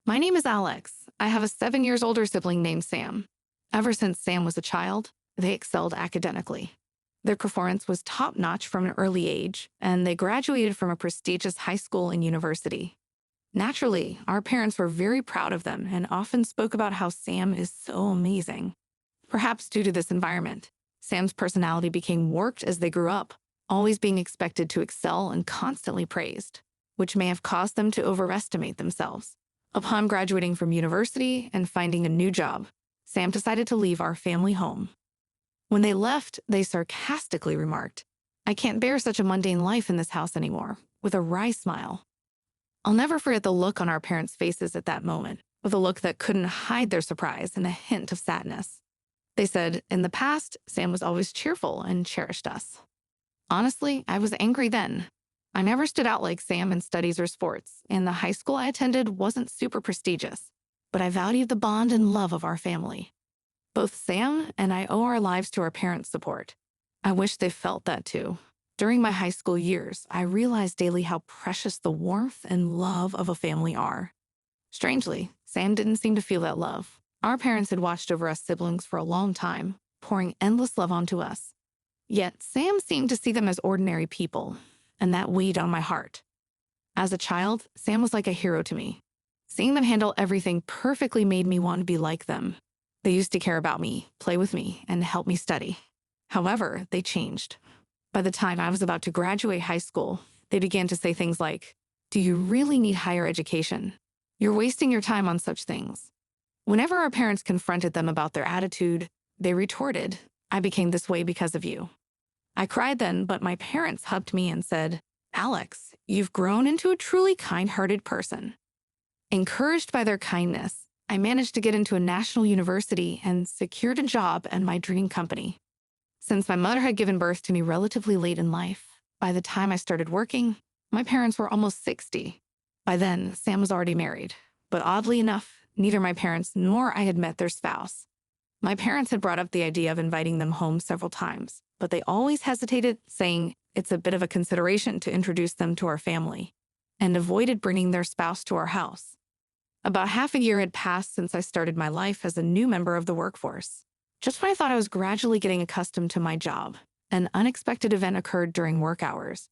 My name is Alex. I have a 7 years older sibling named Sam. Ever since Sam was a child, they excelled academically. Their performance was top-notch from an early age, and they graduated from a prestigious high school and university. Naturally, our parents were very proud of them and often spoke about how Sam is so amazing. Perhaps due to this environment, Sam's personality became warped as they grew up, always being expected to excel and constantly praised, which may have caused them to overestimate themselves. Upon graduating from university and finding a new job, Sam decided to leave our family home. When they left, they sarcastically remarked, "I can't bear such a mundane life in this house anymore," with a wry smile. I'll never forget the look on our parents' faces at that moment, with a look that couldn't hide their surprise and a hint of sadness. They said, "In the past, Sam was always cheerful and cherished us." Honestly, I was angry then. I never stood out like Sam in studies or sports, and the high school I attended wasn't super prestigious, but I valued the bond and love of our family. Both Sam and I owe our lives to our parents' support. I wish they felt that too. During my high school years, I realized daily how precious the warmth and love of a family are. Strangely, Sam didn't seem to feel that love. Our parents had watched over us siblings for a long time, pouring endless love onto us. Yet Sam seemed to see them as ordinary people, and that weighed on my heart. As a child, Sam was like a hero to me. Seeing them handle everything perfectly made me want to be like them. They used to care about me, play with me, and help me study. However, they changed. By the time I was about to graduate high school, they began to say things like, "Do you really need higher education? You're wasting your time on such things." Whenever our parents confronted them about their attitude, they retorted, "I became this way because of you." I cried then, but my parents hugged me and said, "Alex, you've grown into a truly kind-hearted person." Encouraged by their kindness, I managed to get into a national university and secured a job at my dream company. Since my mother had given birth to me relatively late in life, by the time I started working, my parents were almost 60. By then, Sam was already married, but oddly enough, neither my parents nor I had met their spouse. My parents had brought up the idea of inviting them home several times, but they always hesitated, saying it's a bit of a consideration to introduce them to our family, and avoided bringing their spouse to our house. About half a year had passed since I started my life as a new member of the workforce. Just when I thought I was gradually getting accustomed to my job, an unexpected event occurred during work hours.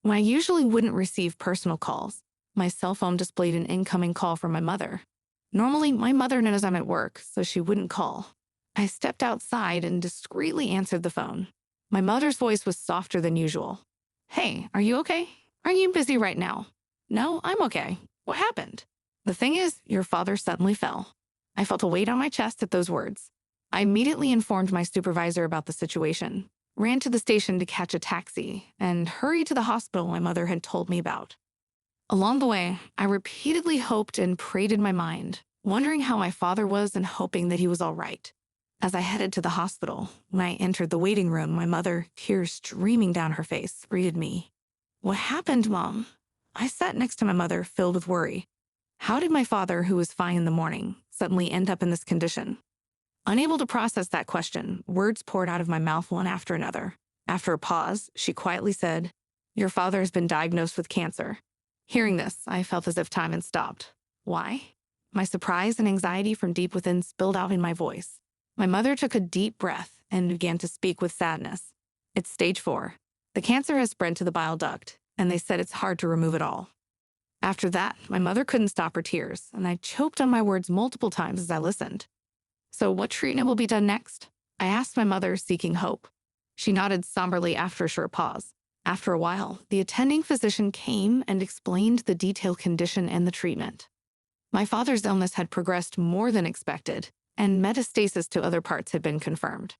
When I usually wouldn't receive personal calls, my cell phone displayed an incoming call from my mother. Normally, my mother knows I'm at work, so she wouldn't call. I stepped outside and discreetly answered the phone. My mother's voice was softer than usual. "Hey, are you okay? Are you busy right now?" "No, I'm okay. What happened?" "The thing is, your father suddenly fell." I felt a weight on my chest at those words. I immediately informed my supervisor about the situation, ran to the station to catch a taxi, and hurried to the hospital my mother had told me about. Along the way, I repeatedly hoped and prayed in my mind, wondering how my father was and hoping that he was all right. As I headed to the hospital, when I entered the waiting room, my mother, tears streaming down her face, greeted me. "What happened, Mom?" I sat next to my mother, filled with worry. How did my father, who was fine in the morning, suddenly end up in this condition? Unable to process that question, words poured out of my mouth one after another. After a pause, she quietly said, "Your father has been diagnosed with cancer." Hearing this, I felt as if time had stopped. Why? My surprise and anxiety from deep within spilled out in my voice. My mother took a deep breath and began to speak with sadness. "It's stage 4. The cancer has spread to the bile duct, and they said it's hard to remove it all." After that, my mother couldn't stop her tears, and I choked on my words multiple times as I listened. "So what treatment will be done next?" I asked my mother, seeking hope. She nodded somberly after a short pause. After a while, the attending physician came and explained the detailed condition and the treatment. My father's illness had progressed more than expected, and metastasis to other parts had been confirmed.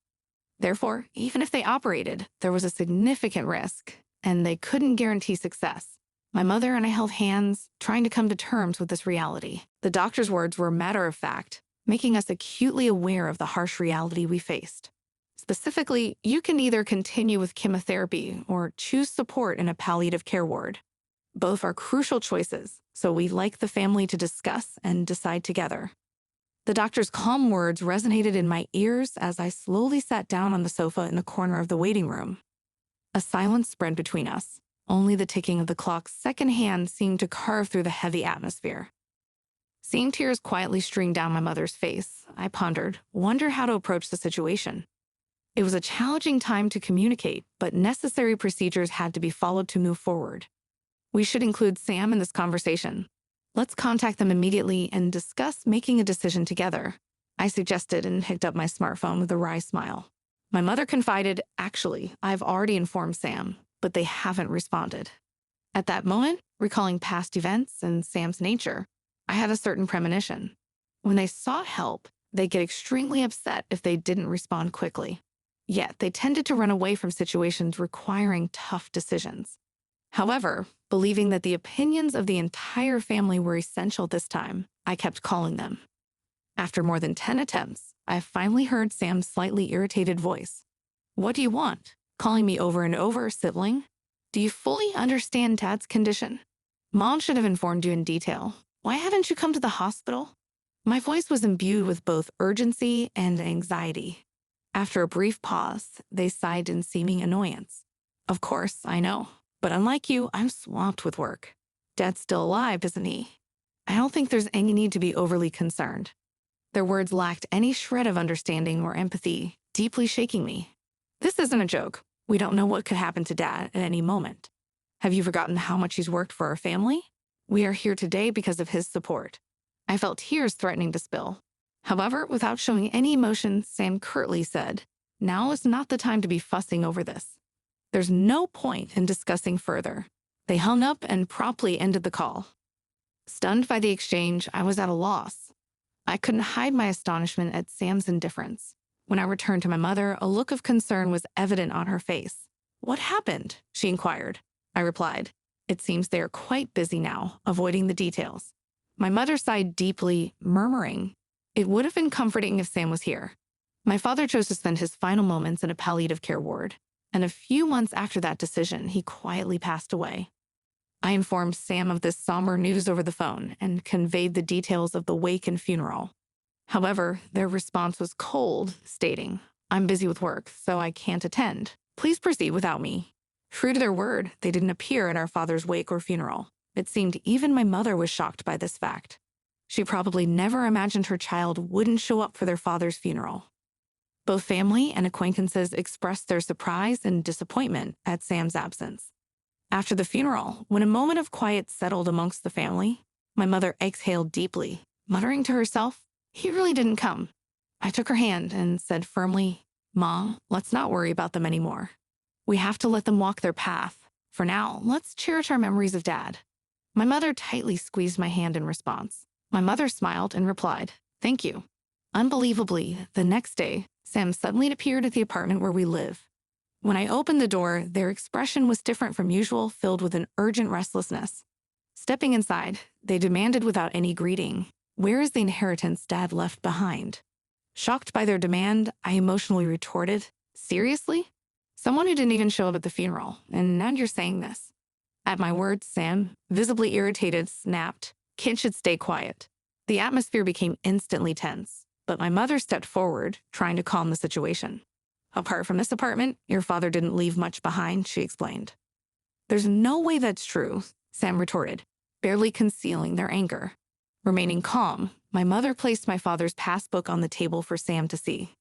Therefore, even if they operated, there was a significant risk, and they couldn't guarantee success. My mother and I held hands, trying to come to terms with this reality. The doctor's words were matter of fact, making us acutely aware of the harsh reality we faced. Specifically, you can either continue with chemotherapy or choose support in a palliative care ward. Both are crucial choices, so we'd like the family to discuss and decide together. The doctor's calm words resonated in my ears as I slowly sat down on the sofa in the corner of the waiting room. A silence spread between us. Only the ticking of the clock's second hand seemed to carve through the heavy atmosphere. Seeing tears quietly stream down my mother's face, I wonder how to approach the situation. It was a challenging time to communicate, but necessary procedures had to be followed to move forward. We should include Sam in this conversation. Let's contact them immediately and discuss making a decision together, I suggested and picked up my smartphone with a wry smile. My mother confided, actually, I've already informed Sam, but they haven't responded. At that moment, recalling past events and Sam's nature, I had a certain premonition. When they sought help, they'd get extremely upset if they didn't respond quickly. Yet, they tended to run away from situations requiring tough decisions. However, believing that the opinions of the entire family were essential this time, I kept calling them. After more than 10 attempts, I finally heard Sam's slightly irritated voice. What do you want? Calling me over and over, sibling? Do you fully understand Dad's condition? Mom should have informed you in detail. Why haven't you come to the hospital? My voice was imbued with both urgency and anxiety. After a brief pause, they sighed in seeming annoyance. Of course, I know. But unlike you, I'm swamped with work. Dad's still alive, isn't he? I don't think there's any need to be overly concerned. Their words lacked any shred of understanding or empathy, deeply shaking me. This isn't a joke. We don't know what could happen to Dad at any moment. Have you forgotten how much he's worked for our family? We are here today because of his support. I felt tears threatening to spill. However, without showing any emotion, Sam curtly said, "Now is not the time to be fussing over this. There's no point in discussing further." They hung up and promptly ended the call. Stunned by the exchange, I was at a loss. I couldn't hide my astonishment at Sam's indifference. When I returned to my mother, a look of concern was evident on her face. "What happened?" she inquired. I replied, "It seems they are quite busy now, avoiding the details." My mother sighed deeply, murmuring, "It would have been comforting if Sam was here." My father chose to spend his final moments in a palliative care ward, and a few months after that decision, he quietly passed away. I informed Sam of this somber news over the phone and conveyed the details of the wake and funeral. However, their response was cold, stating, "I'm busy with work, so I can't attend. Please proceed without me." True to their word, they didn't appear at our father's wake or funeral. It seemed even my mother was shocked by this fact. She probably never imagined her child wouldn't show up for their father's funeral. Both family and acquaintances expressed their surprise and disappointment at Sam's absence. After the funeral, when a moment of quiet settled amongst the family, my mother exhaled deeply, muttering to herself, "He really didn't come." I took her hand and said firmly, "Mom, let's not worry about them anymore. We have to let them walk their path. For now, let's cherish our memories of Dad." My mother tightly squeezed my hand in response. My mother smiled and replied, "Thank you." Unbelievably, the next day, Sam suddenly appeared at the apartment where we live. When I opened the door, their expression was different from usual, filled with an urgent restlessness. Stepping inside, they demanded without any greeting, "Where is the inheritance Dad left behind?" Shocked by their demand, I emotionally retorted, "Seriously? Someone who didn't even show up at the funeral, and now you're saying this?" At my words, Sam, visibly irritated, snapped, "Kids should stay quiet." The atmosphere became instantly tense, but my mother stepped forward, trying to calm the situation. "Apart from this apartment, your father didn't leave much behind," she explained. "There's no way that's true," Sam retorted, barely concealing their anger. Remaining calm, my mother placed my father's passbook on the table for Sam to see.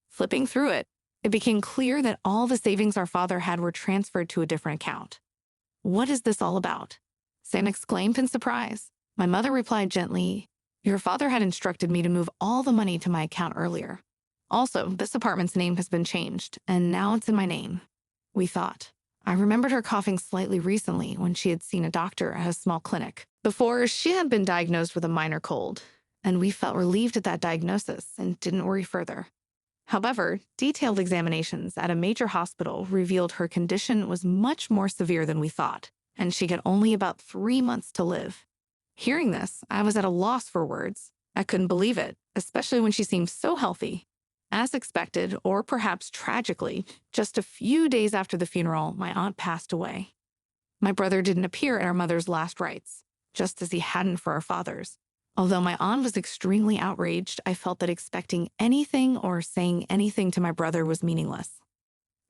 Flipping through it, it became clear that all the savings our father had were transferred to a different account. "What is this all about?" Sam exclaimed in surprise. My mother replied gently, "Your father had instructed me to move all the money to my account earlier. Also, this apartment's name has been changed, and now it's in my name." We thought. I remembered her coughing slightly recently when she had seen a doctor at a small clinic. Before, she had been diagnosed with a minor cold, and we felt relieved at that diagnosis and didn't worry further. However, detailed examinations at a major hospital revealed her condition was much more severe than we thought, and she had only about 3 months to live. Hearing this, I was at a loss for words. I couldn't believe it, especially when she seemed so healthy. As expected, or perhaps tragically, just a few days after the funeral, my aunt passed away. My brother didn't appear at our mother's last rites, just as he hadn't for our father's. Although my aunt was extremely outraged, I felt that expecting anything or saying anything to my brother was meaningless.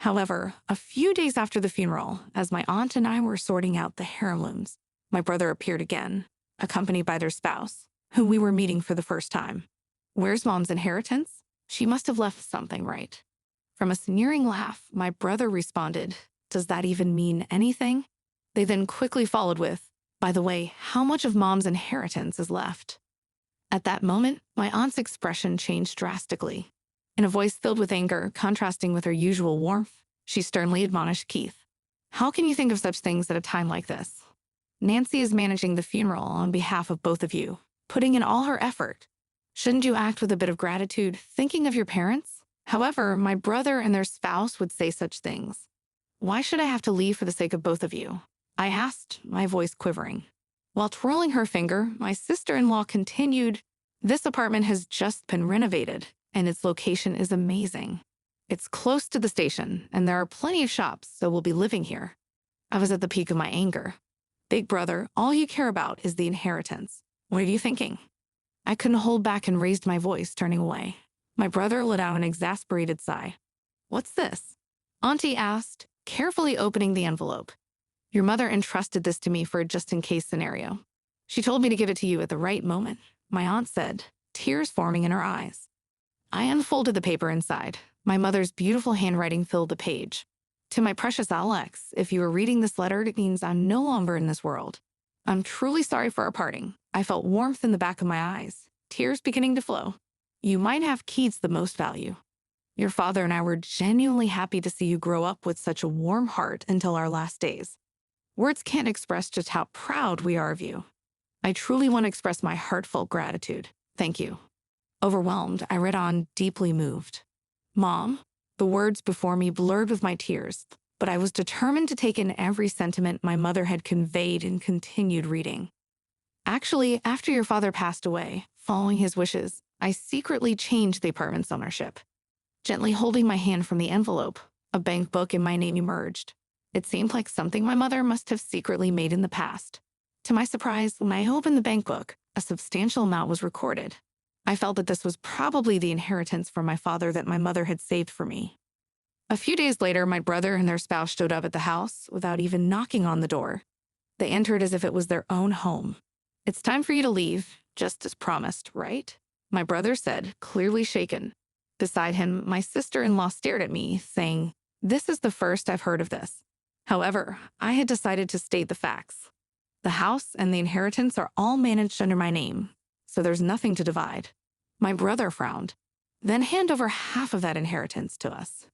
However, a few days after the funeral, as my aunt and I were sorting out the heirlooms, my brother appeared again, accompanied by their spouse. who we were meeting for the first time. Where's Mom's inheritance? She must have left something, right? From a sneering laugh, my brother responded, does that even mean anything? They then quickly followed with, by the way, how much of Mom's inheritance is left? At that moment, my aunt's expression changed drastically. In a voice filled with anger, contrasting with her usual warmth, she sternly admonished Keith. How can you think of such things at a time like this? Nancy is managing the funeral on behalf of both of you, putting in all her effort. Shouldn't you act with a bit of gratitude, thinking of your parents? However, my brother and their spouse would say such things. Why should I have to leave for the sake of both of you? I asked, my voice quivering. While twirling her finger, my sister-in-law continued, this apartment has just been renovated, and its location is amazing. It's close to the station, and there are plenty of shops, so we'll be living here. I was at the peak of my anger. Big brother, all you care about is the inheritance. What are you thinking? I couldn't hold back and raised my voice, turning away. My brother let out an exasperated sigh. What's this? Auntie asked, carefully opening the envelope. Your mother entrusted this to me for a just-in-case scenario. She told me to give it to you at the right moment, my aunt said, tears forming in her eyes. I unfolded the paper inside. My mother's beautiful handwriting filled the page. To my precious Alex, if you are reading this letter, it means I'm no longer in this world. I'm truly sorry for our parting. I felt warmth in the back of my eyes, tears beginning to flow. You might have Keith's the most value. Your father and I were genuinely happy to see you grow up with such a warm heart until our last days. Words can't express just how proud we are of you. I truly want to express my heartfelt gratitude. Thank you. Overwhelmed, I read on, deeply moved. Mom, the words before me blurred with my tears, but I was determined to take in every sentiment my mother had conveyed and continued reading. Actually, after your father passed away, following his wishes, I secretly changed the apartment's ownership. Gently holding my hand from the envelope, a bank book in my name emerged. It seemed like something my mother must have secretly made in the past. To my surprise, when I opened the bank book, a substantial amount was recorded. I felt that this was probably the inheritance from my father that my mother had saved for me. A few days later, my brother and their spouse showed up at the house without even knocking on the door. They entered as if it was their own home. It's time for you to leave, just as promised, right? My brother said, clearly shaken. Beside him, my sister-in-law stared at me, saying, this is the first I've heard of this. However, I had decided to state the facts. The house and the inheritance are all managed under my name, so there's nothing to divide. My brother frowned. Then hand over half of that inheritance to us.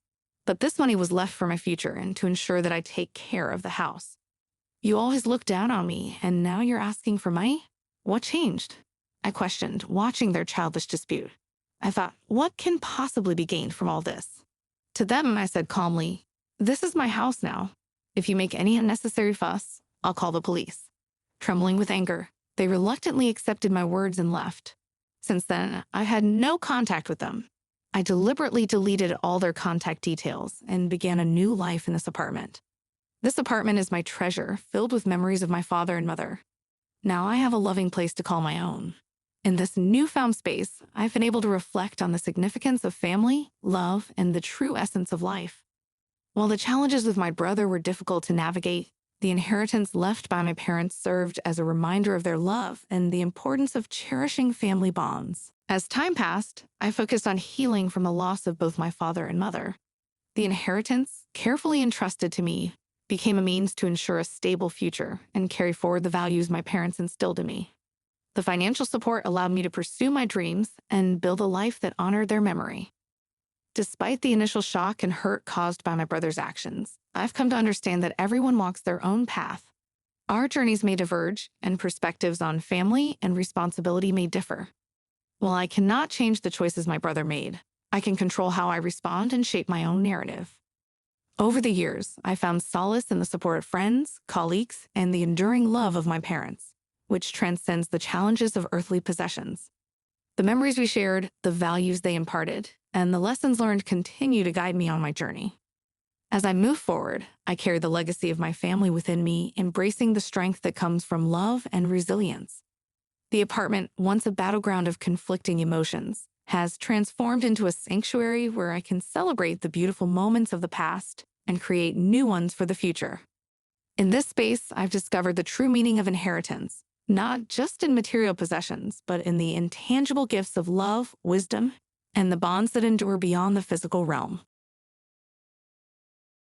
But this money was left for my future and to ensure that I take care of the house. You always looked down on me, and now you're asking for money? What changed? I questioned, watching their childish dispute. I thought, what can possibly be gained from all this? To them, I said calmly, this is my house now. If you make any unnecessary fuss, I'll call the police. Trembling with anger, they reluctantly accepted my words and left. Since then, I had no contact with them. I deliberately deleted all their contact details and began a new life in this apartment. This apartment is my treasure, filled with memories of my father and mother. Now I have a loving place to call my own. In this newfound space, I've been able to reflect on the significance of family, love, and the true essence of life. While the challenges with my brother were difficult to navigate, the inheritance left by my parents served as a reminder of their love and the importance of cherishing family bonds. As time passed, I focused on healing from the loss of both my father and mother. The inheritance, carefully entrusted to me, became a means to ensure a stable future and carry forward the values my parents instilled in me. The financial support allowed me to pursue my dreams and build a life that honored their memory. Despite the initial shock and hurt caused by my brother's actions, I've come to understand that everyone walks their own path. Our journeys may diverge, and perspectives on family and responsibility may differ. While I cannot change the choices my brother made, I can control how I respond and shape my own narrative. Over the years, I found solace in the support of friends, colleagues, and the enduring love of my parents, which transcends the challenges of earthly possessions. The memories we shared, the values they imparted, and the lessons learned continue to guide me on my journey. As I move forward, I carry the legacy of my family within me, embracing the strength that comes from love and resilience. The apartment, once a battleground of conflicting emotions, has transformed into a sanctuary where I can celebrate the beautiful moments of the past and create new ones for the future. In this space, I've discovered the true meaning of inheritance, not just in material possessions, but in the intangible gifts of love, wisdom, and the bonds that endure beyond the physical realm.